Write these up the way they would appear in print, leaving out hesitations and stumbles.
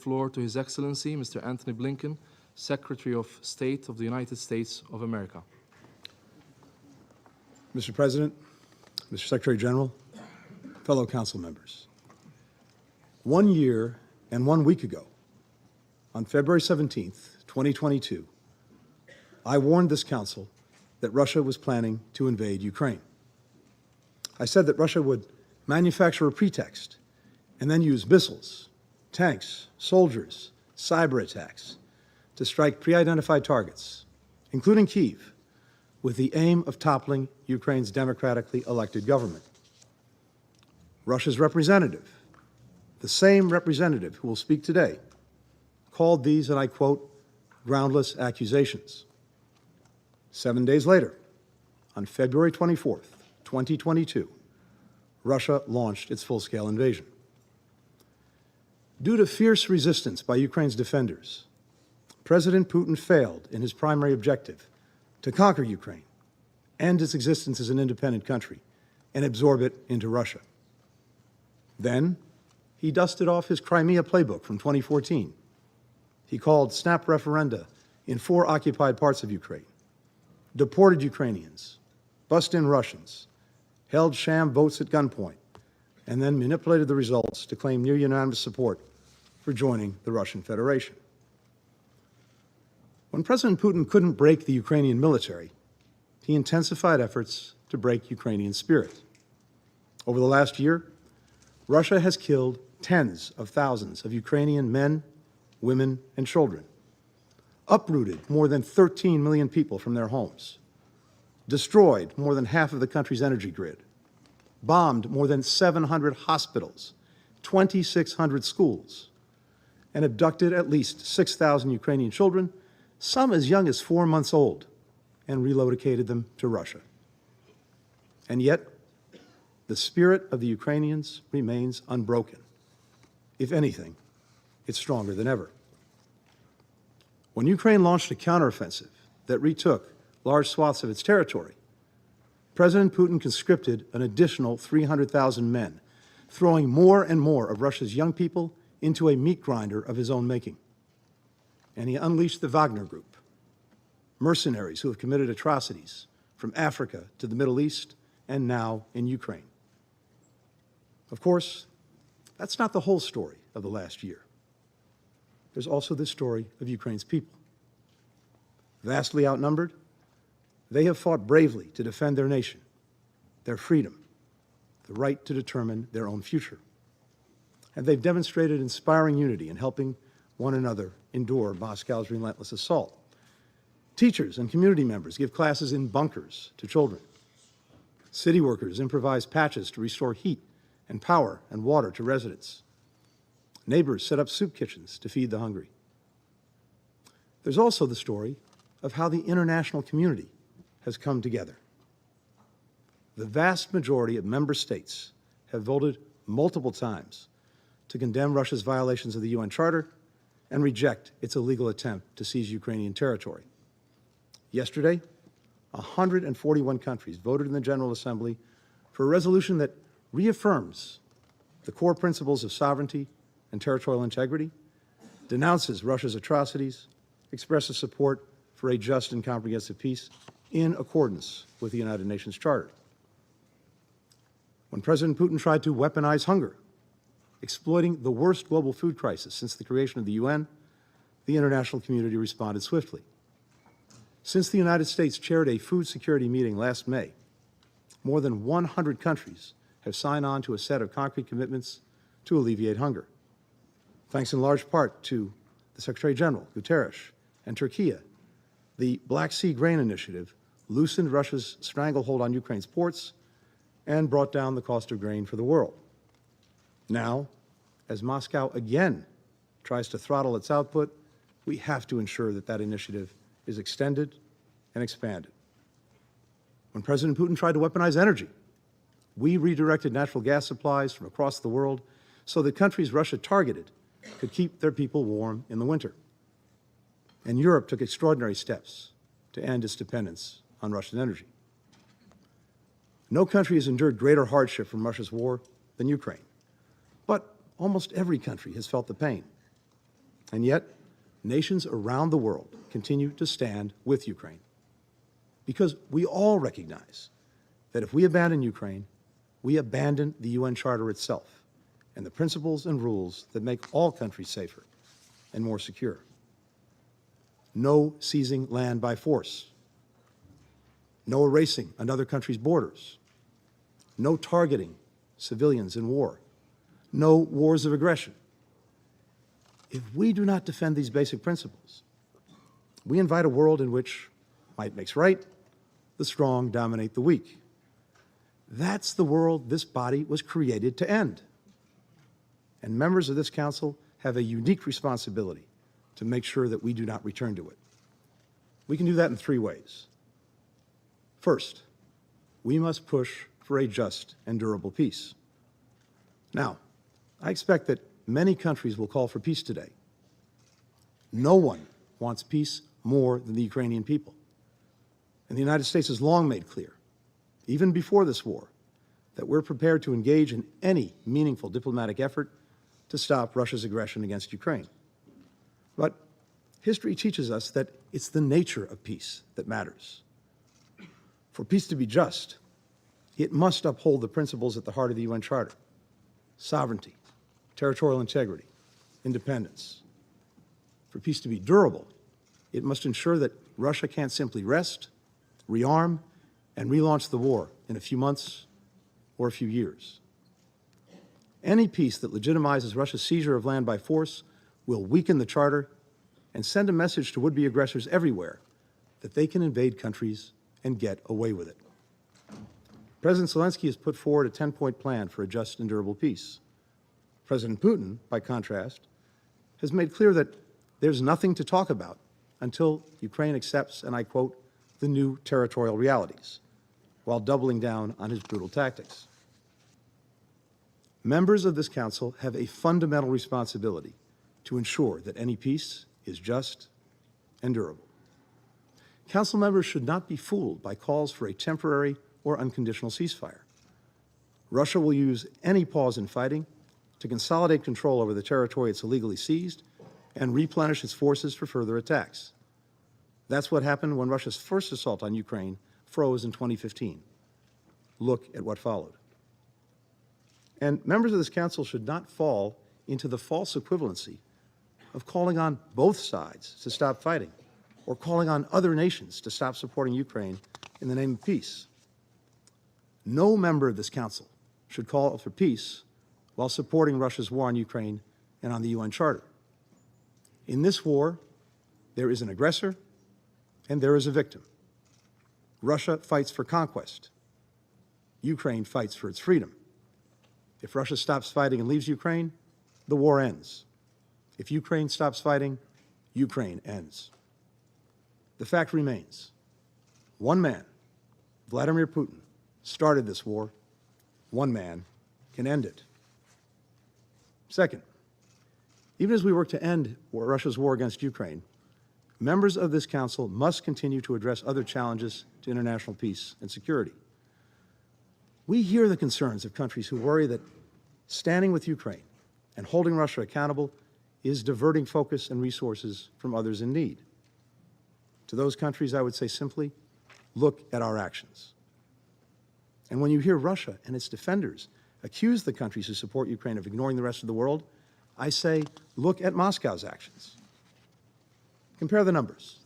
Floor to His Excellency, Mr. Anthony Blinken, Secretary of State of the United States of America. Mr. President, Mr. Secretary General, fellow council members, 1 year and 1 week ago, on February 17th, 2022, I warned this council that Russia was planning to invade Ukraine. I said that Russia would manufacture a pretext and then use missiles, tanks, soldiers, cyber attacks to strike pre-identified targets, including Kyiv, with the aim of toppling Ukraine's democratically elected government. Russia's representative, the same representative who will speak today, called these, and I quote, groundless accusations. 7 days later, on February 24th, 2022, Russia launched its full-scale invasion. Due to fierce resistance by Ukraine's defenders, President Putin failed in his primary objective to conquer Ukraine, end its existence as an independent country, and absorb it into Russia. Then, he dusted off his Crimea playbook from 2014. He called snap referenda in 4 occupied parts of Ukraine, deported Ukrainians, bussed in Russians, held sham votes at gunpoint, and then manipulated the results to claim near unanimous support for joining the Russian Federation. When President Putin couldn't break the Ukrainian military, he intensified efforts to break Ukrainian spirit. Over the last year, Russia has killed tens of thousands of Ukrainian men, women, and children, uprooted more than 13 million people from their homes, destroyed more than half of the country's energy grid, bombed more than 700 hospitals, 2,600 schools, and abducted at least 6,000 Ukrainian children, some as young as 4 months old, and relocated them to Russia. And yet, the spirit of the Ukrainians remains unbroken. If anything, it's stronger than ever. When Ukraine launched a counteroffensive that retook large swaths of its territory, President Putin conscripted an additional 300,000 men, throwing more and more of Russia's young people into a meat grinder of his own making. And he unleashed the Wagner Group, mercenaries who have committed atrocities from Africa to the Middle East and now in Ukraine. Of course, that's not the whole story of the last year. There's also the story of Ukraine's people. Vastly outnumbered, they have fought bravely to defend their nation, their freedom, the right to determine their own future. And they've demonstrated inspiring unity in helping one another endure Moscow's relentless assault. Teachers and community members give classes in bunkers to children. City workers improvise patches to restore heat and power and water to residents. Neighbors set up soup kitchens to feed the hungry. There's also the story of how the international community has come together. The vast majority of member states have voted multiple times to condemn Russia's violations of the UN Charter and reject its illegal attempt to seize Ukrainian territory. Yesterday, 141 countries voted in the General Assembly for a resolution that reaffirms the core principles of sovereignty and territorial integrity, denounces Russia's atrocities, expresses support for a just and comprehensive peace in accordance with the United Nations Charter. When President Putin tried to weaponize hunger, exploiting the worst global food crisis since the creation of the UN, the international community responded swiftly. Since the United States chaired a food security meeting last May, more than 100 countries have signed on to a set of concrete commitments to alleviate hunger. Thanks in large part to the Secretary General, Guterres, and Turkey, the Black Sea Grain Initiative loosened Russia's stranglehold on Ukraine's ports and brought down the cost of grain for the world. Now, as Moscow again tries to throttle its output, we have to ensure that that initiative is extended and expanded. When President Putin tried to weaponize energy, we redirected natural gas supplies from across the world so that countries Russia targeted could keep their people warm in the winter. And Europe took extraordinary steps to end its dependence on Russian energy. No country has endured greater hardship from Russia's war than Ukraine, but almost every country has felt the pain. And yet, nations around the world continue to stand with Ukraine because we all recognize that if we abandon Ukraine, we abandon the UN Charter itself and the principles and rules that make all countries safer and more secure. No seizing land by force. No erasing another country's borders. No targeting civilians in war. No wars of aggression. If we do not defend these basic principles, we invite a world in which might makes right, the strong dominate the weak. That's the world this body was created to end. And members of this council have a unique responsibility to make sure that we do not return to it. We can do that in three ways. First, we must push for a just and durable peace. Now, I expect that many countries will call for peace today. No one wants peace more than the Ukrainian people. And the United States has long made clear, even before this war, that we're prepared to engage in any meaningful diplomatic effort to stop Russia's aggression against Ukraine. But history teaches us that it's the nature of peace that matters. For peace to be just, it must uphold the principles at the heart of the UN Charter: sovereignty, territorial integrity, independence. For peace to be durable, it must ensure that Russia can't simply rest, rearm, and relaunch the war in a few months or a few years. Any peace that legitimizes Russia's seizure of land by force will weaken the Charter and send a message to would-be aggressors everywhere that they can invade countries and get away with it. President Zelensky has put forward a 10-point plan for a just and durable peace. President Putin, by contrast, has made clear that there's nothing to talk about until Ukraine accepts, and I quote, the new territorial realities, while doubling down on his brutal tactics. Members of this council have a fundamental responsibility to ensure that any peace is just and durable. Council members should not be fooled by calls for a temporary or unconditional ceasefire. Russia will use any pause in fighting to consolidate control over the territory it's illegally seized and replenish its forces for further attacks. That's what happened when Russia's first assault on Ukraine froze in 2015. Look at what followed. And members of this council should not fall into the false equivalency of calling on both sides to stop fighting or calling on other nations to stop supporting Ukraine in the name of peace. No member of this council should call for peace while supporting Russia's war on Ukraine and on the UN Charter. In this war, there is an aggressor and there is a victim. Russia fights for conquest. Ukraine fights for its freedom. If Russia stops fighting and leaves Ukraine, the war ends. If Ukraine stops fighting, Ukraine ends. The fact remains, one man, Vladimir Putin, started this war. One man can end it. Second, even as we work to end Russia's war against Ukraine, members of this council must continue to address other challenges to international peace and security. We hear the concerns of countries who worry that standing with Ukraine and holding Russia accountable is diverting focus and resources from others in need. To those countries, I would say simply, look at our actions. And when you hear Russia and its defenders accuse the countries who support Ukraine of ignoring the rest of the world, I say, look at Moscow's actions. Compare the numbers.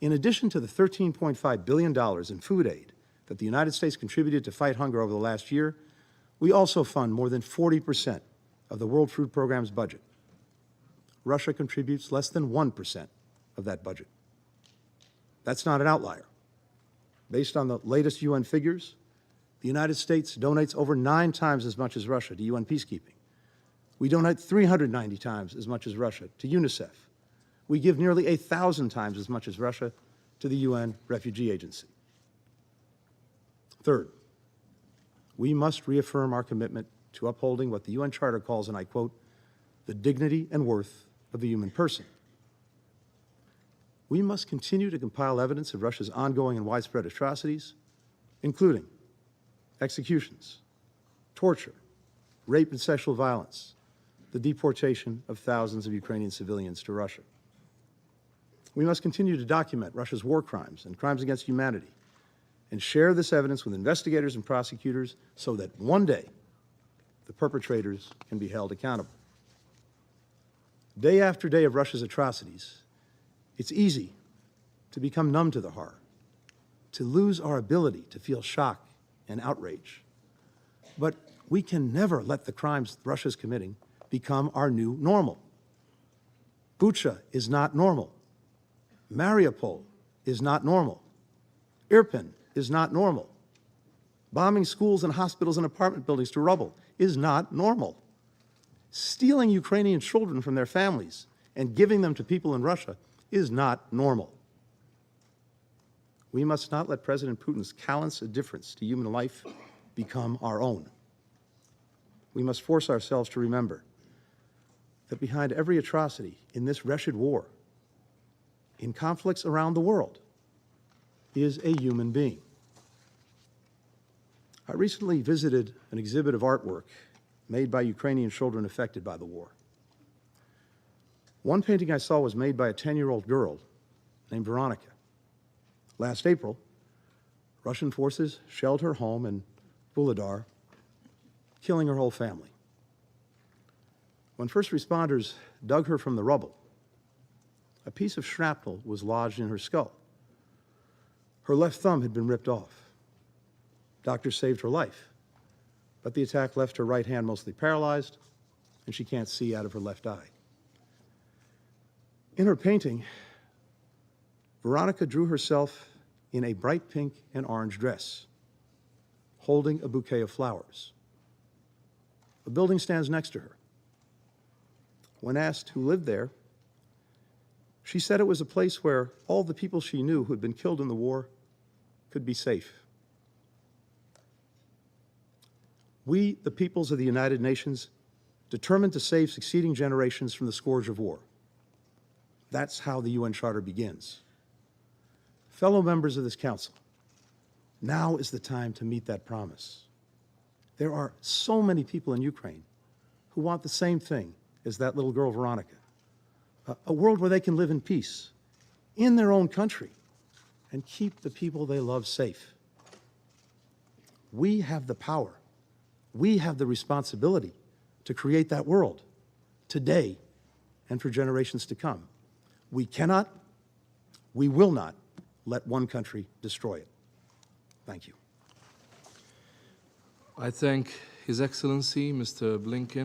In addition to the $13.5 billion in food aid that the United States contributed to fight hunger over the last year, we also fund more than 40% of the World Food Programme's budget. Russia contributes less than 1% of that budget. That's not an outlier. Based on the latest UN figures, the United States donates over 9 times as much as Russia to UN peacekeeping. We donate 390 times as much as Russia to UNICEF. We give nearly 1,000 times as much as Russia to the UN Refugee Agency. Third, we must reaffirm our commitment to upholding what the UN Charter calls, and I quote, the dignity and worth of the human person. We must continue to compile evidence of Russia's ongoing and widespread atrocities, including executions, torture, rape and sexual violence, the deportation of thousands of Ukrainian civilians to Russia. We must continue to document Russia's war crimes and crimes against humanity and share this evidence with investigators and prosecutors so that one day the perpetrators can be held accountable. Day after day of Russia's atrocities, it's easy to become numb to the horror, to lose our ability to feel shock and outrage. But we can never let the crimes Russia's committing become our new normal. Bucha is not normal. Mariupol is not normal. Irpin is not normal. Bombing schools and hospitals and apartment buildings to rubble is not normal. Stealing Ukrainian children from their families and giving them to people in Russia is not normal. We must not let President Putin's callous indifference to human life become our own. We must force ourselves to remember that behind every atrocity in this wretched war, in conflicts around the world, is a human being. I recently visited an exhibit of artwork made by Ukrainian children affected by the war. One painting I saw was made by a 10-year-old girl named Veronica. Last April, Russian forces shelled her home in Vuhledar, killing her whole family. When first responders dug her from the rubble, a piece of shrapnel was lodged in her skull. Her left thumb had been ripped off. Doctors saved her life, but the attack left her right hand mostly paralyzed, and she can't see out of her left eye. In her painting, Veronica drew herself in a bright pink and orange dress, holding a bouquet of flowers. A building stands next to her. When asked who lived there, she said it was a place where all the people she knew who had been killed in the war could be safe. We, the peoples of the United Nations, determined to save succeeding generations from the scourge of war. That's how the UN Charter begins. Fellow members of this Council, now is the time to meet that promise. There are so many people in Ukraine who want the same thing as that little girl, Veronica. A world where they can live in peace, in their own country, and keep the people they love safe. We have the power. We have the responsibility to create that world today and for generations to come. We cannot, we will not let one country destroy it. Thank you. I thank His Excellency, Mr. Blinken.